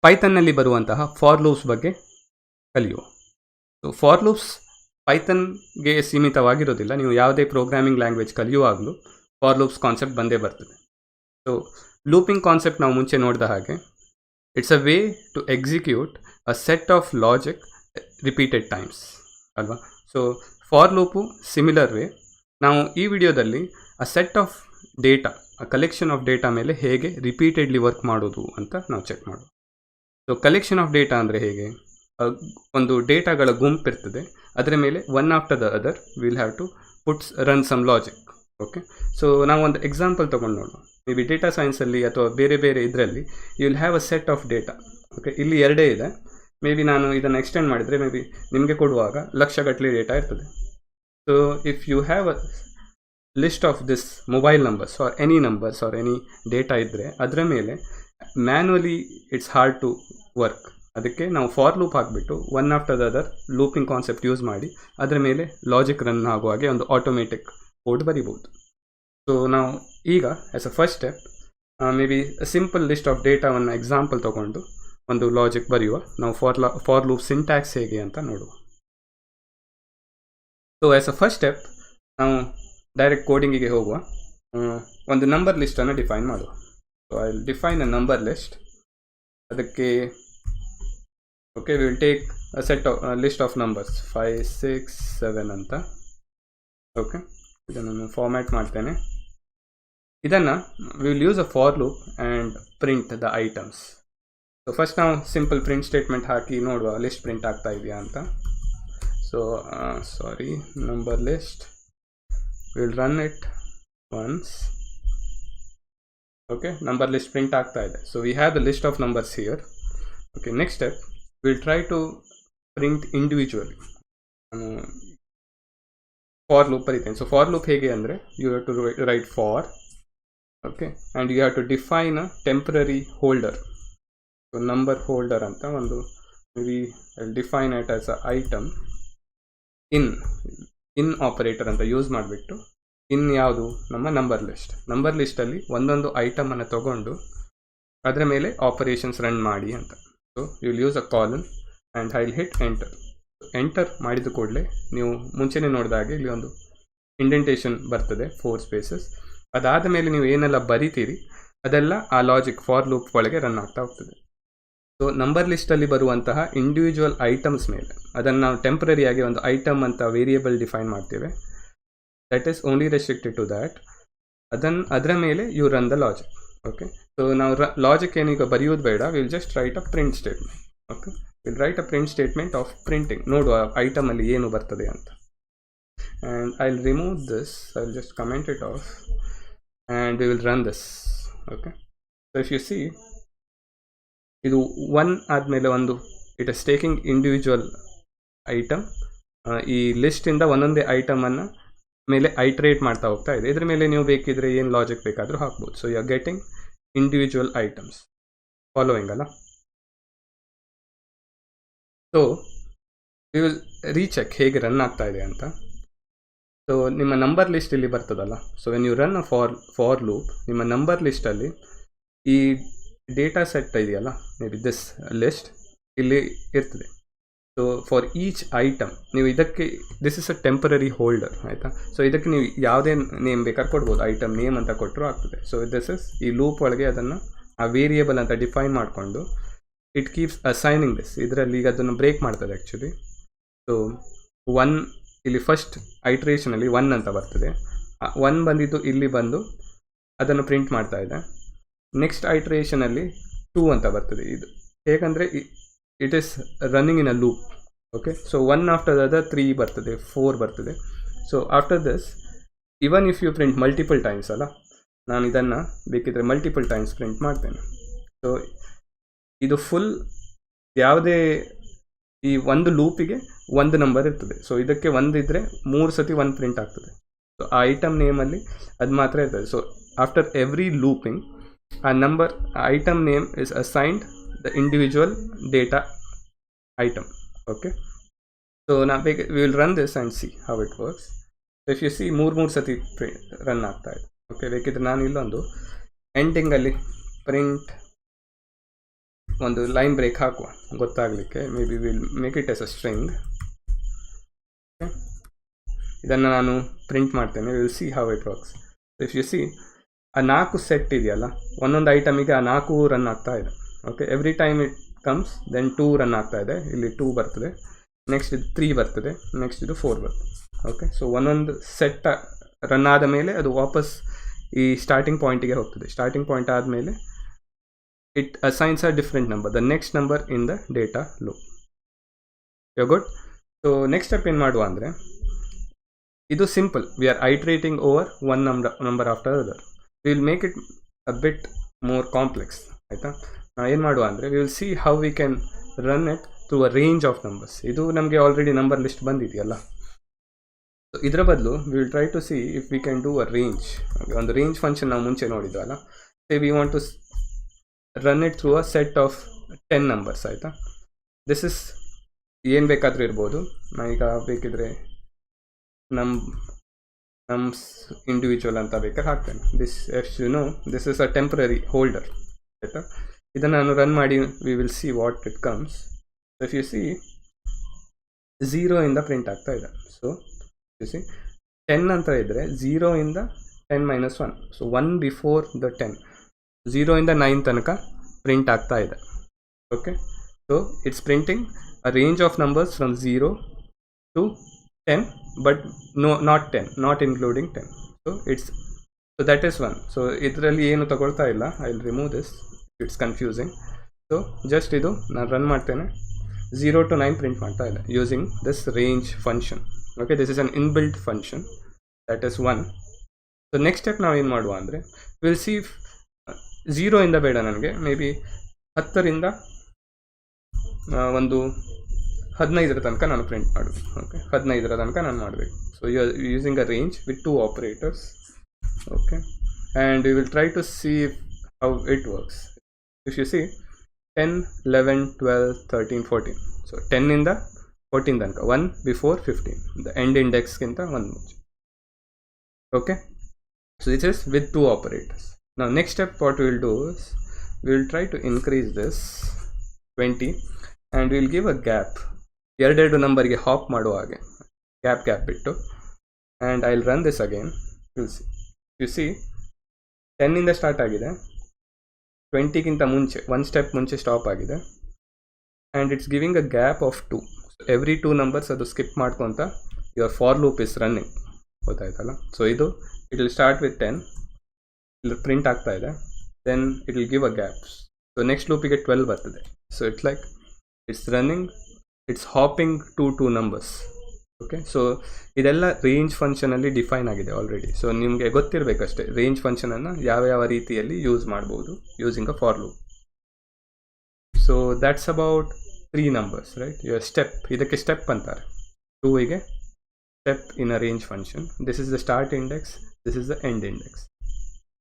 ಪೈಥನ್ನಲ್ಲಿ ಬರುವಂತಹ for loops ಬಗ್ಗೆ ಕಲಿಯುವ. ಸೊ ಫಾರ್ ಲೂಪ್ಸ್ ಪೈಥನ್ಗೆ ಸೀಮಿತವಾಗಿರೋದಿಲ್ಲ, ನೀವು ಯಾವುದೇ ಪ್ರೋಗ್ರಾಮಿಂಗ್ ಲ್ಯಾಂಗ್ವೇಜ್ ಕಲಿಯುವಾಗಲೂ ಫಾರ್ ಲೂಪ್ಸ್ ಕಾನ್ಸೆಪ್ಟ್ ಬಂದೇ ಬರ್ತದೆ. ಸೊ ಲೂಪಿಂಗ್ ಕಾನ್ಸೆಪ್ಟ್ ನಾವು ಮುಂಚೆ ನೋಡಿದ ಹಾಗೆ it's a way to execute a set of logic repeated times ಅಲ್ವಾ. So for loop similar way. ನಾವು ಈ ವಿಡಿಯೋದಲ್ಲಿ a set of data, a collection of data ಮೇಲೆ ಹೇಗೆ ರಿಪೀಟೆಡ್ಲಿ ವರ್ಕ್ ಮಾಡೋದು ಅಂತ ನಾವು ಚೆಕ್ ಮಾಡೋದು. ಸೊ ಕಲೆಕ್ಷನ್ ಆಫ್ ಡೇಟಾ ಅಂದರೆ ಹೇಗೆ, ಒಂದು ಡೇಟಾಗಳ ಗುಂಪು ಇರ್ತದೆ, ಅದರ ಮೇಲೆ one after the other will have to run some logic. Okay, so ನಾವು ಒಂದು ಎಕ್ಸಾಂಪಲ್ ತೊಗೊಂಡು ನೋಡುವ. ಮೇ ಬಿ ಡೇಟಾ ಸೈನ್ಸಲ್ಲಿ ಅಥವಾ ಬೇರೆ ಬೇರೆ ಇದರಲ್ಲಿ you will have a set of data. Okay, ಇಲ್ಲಿ ಎರಡೇ ಇದೆ. ಮೇ ಬಿ ನಾನು ಇದನ್ನು ಎಕ್ಸ್ಟೆಂಡ್ ಮಾಡಿದರೆ ಮೇ ಬಿ ನಿಮಗೆ ಕೊಡುವಾಗ ಲಕ್ಷಗಟ್ಟಲೆ ಡೇಟಾ ಇರ್ತದೆ. So if you have a list of this mobile numbers or any data ಇದ್ದರೆ ಅದರ ಮೇಲೆ manually it's hard to work. ಅದಕ್ಕೆ ನಾವು ಫಾರ್ ಲೂಪ್ ಹಾಕಿಬಿಟ್ಟು one after the other looping concept use ಮಾಡಿ ಅದರ ಮೇಲೆ ಲಾಜಿಕ್ ರನ್ ಆಗುವ ಹಾಗೆ ಒಂದು ಆಟೋಮೆಟಿಕ್ ಕೋಡ್ ಬರಿಬೋದು. ಸೊ ನಾವು ಈಗ as a first step may be simple list of ಡೇಟಾವನ್ನು ಎಕ್ಸಾಂಪಲ್ ತೊಗೊಂಡು ಒಂದು ಲಾಜಿಕ್ ಬರೆಯುವ. ನಾವು ಫಾರ್ ಲೂಪ್ ಸಿಂಟ್ಯಾಕ್ಸ್ ಹೇಗೆ ಅಂತ ನೋಡುವ. So as a first step ನಾವು ಡೈರೆಕ್ಟ್ ಕೋಡಿಂಗಿಗೆ ಹೋಗುವ. ಒಂದು ನಂಬರ್ ಲಿಸ್ಟನ್ನು ಡಿಫೈನ್ ಮಾಡುವ. So I will define a number list. ಅದಕ್ಕೆ okay, we will take a set of list of numbers 5, 6, 7 ಅಂತ. ಓಕೆ, ಇದನ್ನು ಫಾರ್ಮ್ಯಾಟ್ ಮಾಡ್ತೇನೆ. ಇದನ್ನು we will use a for loop and print the items. So first ನಾವು simple print statement ಹಾಕಿ ನೋಡುವ list print ಆಗ್ತಾ ಇದೆಯಾ ಅಂತ. So number list, will run it once. Okay, number list print ಆಗ್ತಾ ಇದೆ. So we have the list of numbers here. Okay, next step will try to print individually. For loop ಬರೀತೇನೆ. So for loop ಹೇಗೆ ಅಂದರೆ you have to write for. Okay, and you have to define a temporary holder. So number holder ಅಂತ ಒಂದು we define it as a item in operator ಅಂತ use ಮಾಡಿಬಿಟ್ಟು ಯಾವುದು ನಮ್ಮ number ಲಿಸ್ಟಲ್ಲಿ ಒಂದೊಂದು ಐಟಮನ್ನು ತಗೊಂಡು ಅದರ ಮೇಲೆ ಆಪರೇಷನ್ಸ್ ರನ್ ಮಾಡಿ ಅಂತ. So you will use a colon and I will hit enter ಮಾಡಿದ ಕೂಡಲೇ ನೀವು ಮುಂಚೆನೇ ನೋಡಿದ ಹಾಗೆ ಇಲ್ಲಿ ಒಂದು ಇಂಡೆಂಟೇಷನ್ ಬರ್ತದೆ, 4 ಸ್ಪೇಸಸ್. ಅದಾದ ಮೇಲೆ ನೀವು ಏನೆಲ್ಲ ಬರಿತೀರಿ ಅದೆಲ್ಲ ಆ ಲಾಜಿಕ್ ಫಾರ್ ಲೂಪ್ ಒಳಗೆ ರನ್ ಆಗ್ತಾ ಹೋಗ್ತದೆ. ಸೊ ನಂಬರ್ ಲಿಸ್ಟಲ್ಲಿ ಬರುವಂತಹ ಇಂಡಿವಿಜುವಲ್ ಐಟಮ್ಸ್ ಮೇಲೆ ಅದನ್ನು ನಾವು ಟೆಂಪ್ರರಿಯಾಗಿ ಒಂದು ಐಟಮ್ ಅಂತ ವೇರಿಯೇಬಲ್ ಡಿಫೈನ್ ಮಾಡ್ತೇವೆ. That is only restricted to that. ಅದರ ಮೇಲೆ you run the logic. Okay, so ನಾವು ಲಾಜಿಕ್ ಏನೀಗ ಬರೆಯೋದು ಬೇಡ, will just write a print statement. Okay, will write a print statement of printing, ನೋಡುವ ಐಟಮಲ್ಲಿ ಏನು ಬರ್ತದೆ ಅಂತ. And I will remove this, I will just comment it off and we will run this. Okay, so if you see ಇದು 1 ಆದಮೇಲೆ ಒಂದು it is taking individual item. ಈ ಲಿಸ್ಟಿಂದ ಒಂದೊಂದೇ ಐಟಮನ್ನು ಮೇಲೆ ಐಟ್ರೇಟ್ ಮಾಡ್ತಾ ಹೋಗ್ತಾ ಇದೆ. ಇದ್ರ ಮೇಲೆ ನೀವು ಬೇಕಿದ್ರೆ ಏನು ಲಾಜಿಕ್ ಬೇಕಾದರೂ ಹಾಕ್ಬೋದು. So you are getting individual items following ಅಲ್ಲ. ಸೊ ವಿ ವಿಲ್ ರೀಚೆಕ್ ಹೇಗೆ ರನ್ ಆಗ್ತಾ ಇದೆ ಅಂತ. ಸೊ ನಿಮ್ಮ ನಂಬರ್ ಲಿಸ್ಟ್ ಇಲ್ಲಿ ಬರ್ತದಲ್ಲ. So when you run a for loop, ನಿಮ್ಮ ನಂಬರ್ ಲಿಸ್ಟಲ್ಲಿ ಈ ಡೇಟಾ ಸೆಟ್ ಇದೆಯಲ್ಲ, ಮೇ ಬಿ ದಿಸ್ ಲಿಸ್ಟ್ ಇಲ್ಲಿ ಇರ್ತದೆ. ಸೊ ಫಾರ್ ಈಚ್ ಐಟಮ್ ನೀವು ಇದಕ್ಕೆ this is a temporary holder, ಆಯಿತಾ. ಸೊ ಇದಕ್ಕೆ ನೀವು ಯಾವುದೇ ನೇಮ್ ಬೇಕಾದ್ರೆ ಕೊಡ್ಬೋದು, ಐಟಮ್ ನೇಮ್ ಅಂತ ಕೊಟ್ಟರು ಆಗ್ತದೆ. ಸೊ ದಿಸ್ ಇಸ್ ಈ ಲೂಪ್ ಒಳಗೆ ಅದನ್ನು ಆ ವೇರಿಯೇಬಲ್ ಅಂತ ಡಿಫೈನ್ ಮಾಡಿಕೊಂಡು ಇಟ್ ಕೀಪ್ಸ್ ಅಸೈನಿಂಗ್ ದಿಸ್. ಇದರಲ್ಲಿ ಈಗ ಅದನ್ನು ಬ್ರೇಕ್ ಮಾಡ್ತದೆ ಆ್ಯಕ್ಚುಲಿ. ಸೊ 1 ಇಲ್ಲಿ ಫಸ್ಟ್ ಐಟ್ರೇಷನಲ್ಲಿ 1 ಅಂತ ಬರ್ತದೆ. 1 ಬಂದಿದ್ದು ಇಲ್ಲಿ ಬಂದು ಅದನ್ನು ಪ್ರಿಂಟ್ ಮಾಡ್ತಾ ಇದೆ. ನೆಕ್ಸ್ಟ್ ಐಟ್ರೇಷನಲ್ಲಿ 2 ಅಂತ ಬರ್ತದೆ. ಇದು ಹೇಗಂದರೆ it is running in a loop. Okay, so 1 after the 3 ಬರ್ತದೆ, 4 ಬರ್ತದೆ. So after this even if you print multiple times ಅಲ್ಲ, ನಾನು ಇದನ್ನು ಬೇಕಿದ್ರೆ ಮಲ್ಟಿಪಲ್ ಟೈಮ್ಸ್ ಪ್ರಿಂಟ್ ಮಾಡ್ತೇನೆ. ಸೊ ಇದು ಫುಲ್ ಯಾವುದೇ ಈ ಒಂದು ಲೂಪಿಗೆ 1 ನಂಬರ್ ಇರ್ತದೆ. ಸೊ ಇದಕ್ಕೆ 1 ಇದ್ದರೆ 3 ಸತಿ 1 ಪ್ರಿಂಟ್ ಆಗ್ತದೆ. ಸೊ ಆ ಐಟಮ್ ನೇಮಲ್ಲಿ ಅದು ಮಾತ್ರ ಇರ್ತದೆ. ಸೊ ಆಫ್ಟರ್ ಎವ್ರಿ ಲೂಪಿಂಗ್ ಆ number item name is assigned the individual data item. Okay, so ನಾವು we will run this and see how it works. If you see 3 ಸತಿ ರನ್ ಆಗ್ತಾ ಇದೆ. ಓಕೆ, ಬೇಕಿದ್ರೆ ನಾನು ಇಲ್ಲೊಂದು ಎಂಡಿಂಗಲ್ಲಿ ಪ್ರಿಂಟ್ ಒಂದು ಲೈನ್ ಬ್ರೇಕ್ ಹಾಕುವ ಗೊತ್ತಾಗಲಿಕ್ಕೆ. Maybe will make it as a string. ಇದನ್ನು ನಾನು ಪ್ರಿಂಟ್ ಮಾಡ್ತೇನೆ. Will see how it works. If you see ಆ 4 ಸೆಟ್ ಇದೆಯಲ್ಲ, ಒಂದೊಂದು ಐಟಮಿಗೆ ಆ 4 ರನ್ ಆಗ್ತಾ ಇದೆ. Okay, every time it comes then 2 run ಆಗ್ತಾ ಇದೆ. ಇಲ್ಲಿ 2 ಬರ್ತದೆ, ನೆಕ್ಸ್ಟ್ ಇದು 3 ಬರ್ತದೆ, ನೆಕ್ಸ್ಟ್ ಇದು 4 ಬರ್ತದೆ. ಓಕೆ, ಸೊ ಒಂದೊಂದು ಸೆಟ್ ರನ್ ಆದ ಮೇಲೆ ಅದು ವಾಪಸ್ ಈ ಸ್ಟಾರ್ಟಿಂಗ್ ಪಾಯಿಂಟಿಗೆ ಹೋಗ್ತದೆ. ಸ್ಟಾರ್ಟಿಂಗ್ ಪಾಯಿಂಟ್ ಆದಮೇಲೆ it assigns a different number, the next number in the data loop. You good. So next step ಏನು ಮಾಡುವ ಅಂದರೆ, ಇದು simple, we are iterating over one number after other. We will make it a bit more complex. ಆಯಿತಾ, ನಾವು ಏನು ಮಾಡುವ ಅಂದರೆ, we will see how we can run it through a range of numbers. ಇದು ನಮಗೆ ಆಲ್ರೆಡಿ ನಂಬರ್ ಲಿಸ್ಟ್ ಬಂದಿದೆಯಲ್ಲ, so ಇದರ ಬದಲು we will try to see if we can do a range. ಒಂದು ರೇಂಜ್ ಫಂಕ್ಷನ್ ನಾವು ಮುಂಚೆ ನೋಡಿದ್ವಲ್ಲ, say we want to run it through a set of 10 numbers. ಆಯಿತಾ, ದಿಸ್ ಇಸ್ ಏನು ಬೇಕಾದರೂ ಇರ್ಬೋದು. ನಾನೀಗ ಬೇಕಿದ್ರೆ ನಮ್ಸ್ ಇಂಡಿವಿಜುವಲ್ ಅಂತ ಬೇಕಾದ್ರೆ ಹಾಕ್ತೇನೆ. This if you know this is a temporary holder. ಆಯಿತಾ, ಇದನ್ನು ನಾನು ರನ್ ಮಾಡಿ we will see what it comes. If you see 0 ಇಂದ ಪ್ರಿಂಟ್ ಆಗ್ತಾ ಇದೆ. ಸೊ ಯು ಸಿ 10 ಅಂತ ಇದ್ದರೆ 0 ಇಂದ 10 - 1, ಸೊ 1 ಬಿಫೋರ್ ದ 10, 0 ಇಂದ 9 ತನಕ ಪ್ರಿಂಟ್ ಆಗ್ತಾ ಇದೆ. Okay, so it's printing a range of numbers from 0 to 10, but not 10, not including 10. So that is 1. So ಇದರಲ್ಲಿ ಏನು ತಗೊಳ್ತಾ ಇಲ್ಲ. I will remove this, it's confusing. So just ಇದು ನಾನು ರನ್ ಮಾಡ್ತೇನೆ, 0 to 9 ಪ್ರಿಂಟ್ ಮಾಡ್ತಾ ಇದೆ using this range function. Okay, this is an inbuilt function, that is 1. So next step ನಾವು ಏನು ಮಾಡುವ ಅಂದರೆ, ವಿಲ್ ಸಿ 0 ಇಂದ ಬೇಡ ನನಗೆ, ಮೇ ಬಿ 10ರಿಂದ ಒಂದು 15ರ ತನಕ ನಾನು ಪ್ರಿಂಟ್ ಮಾಡಬೇಕು. ಓಕೆ, 15ರ ತನಕ ನಾನು ಮಾಡಬೇಕು. So you are using a range with 2 operators. Okay, and you will try to see how it works. If you see 10, 11, 12, 13, 14. So 10 ಇಂದ 14 ತನಕ, 1 ಬಿಫೋರ್ 15, ದ ಎಂಡ್ ಇಂಡೆಕ್ಸ್ಗಿಂತ 1 ಮುಂಚೆ. Okay, so this is with 2 operators. Now next step what we will do is, we will try to increase this 20 and we will give a gap. ಎರಡೆರಡು ನಂಬರ್ಗೆ ಹಾಪ್ ಮಾಡುವ ಹಾಗೆ gap ಬಿಟ್ಟು, and I will run this again. You see 10 ಇಂದ start ಆಗಿದೆ, 20ಗಿಂತ ಮುಂಚೆ 1 step ಮುಂಚೆ stop ಆಗಿದೆ, and it's giving a gap of 2. Every 2 numbers ಅದು ಸ್ಕಿಪ್ ಮಾಡ್ಕೊತ your for loop is running. ಗೊತ್ತಾಯ್ತಲ್ಲ. ಸೊ ಇದು ಇಟ್ ವಿಲ್ ಸ್ಟಾರ್ಟ್ ವಿತ್ 10, ಇಲ್ಲಿ ಪ್ರಿಂಟ್ ಆಗ್ತಾ ಇದೆ, then it will give a gaps. So next ಲೂಪಿಗೆ 12 ಬರ್ತದೆ. So it's like it's running, it's hopping 2 numbers. Okay, so ಇದೆಲ್ಲ ರೇಂಜ್ ಫಂಕ್ಷನಲ್ಲಿ ಡಿಫೈನ್ ಆಗಿದೆ ಆಲ್ರೆಡಿ. ಸೊ ನಿಮಗೆ ಗೊತ್ತಿರಬೇಕಷ್ಟೇ ರೇಂಜ್ ಫಂಕ್ಷನನ್ನು ಯಾವ ರೀತಿಯಲ್ಲಿ ಯೂಸ್ ಮಾಡ್ಬೋದು using a for loop. So that's about 3 numbers, right. Your step, ಇದಕ್ಕೆ ಸ್ಟೆಪ್ ಅಂತಾರೆ. 2ಗೆ step in a range function. This is the start index, this is the end index.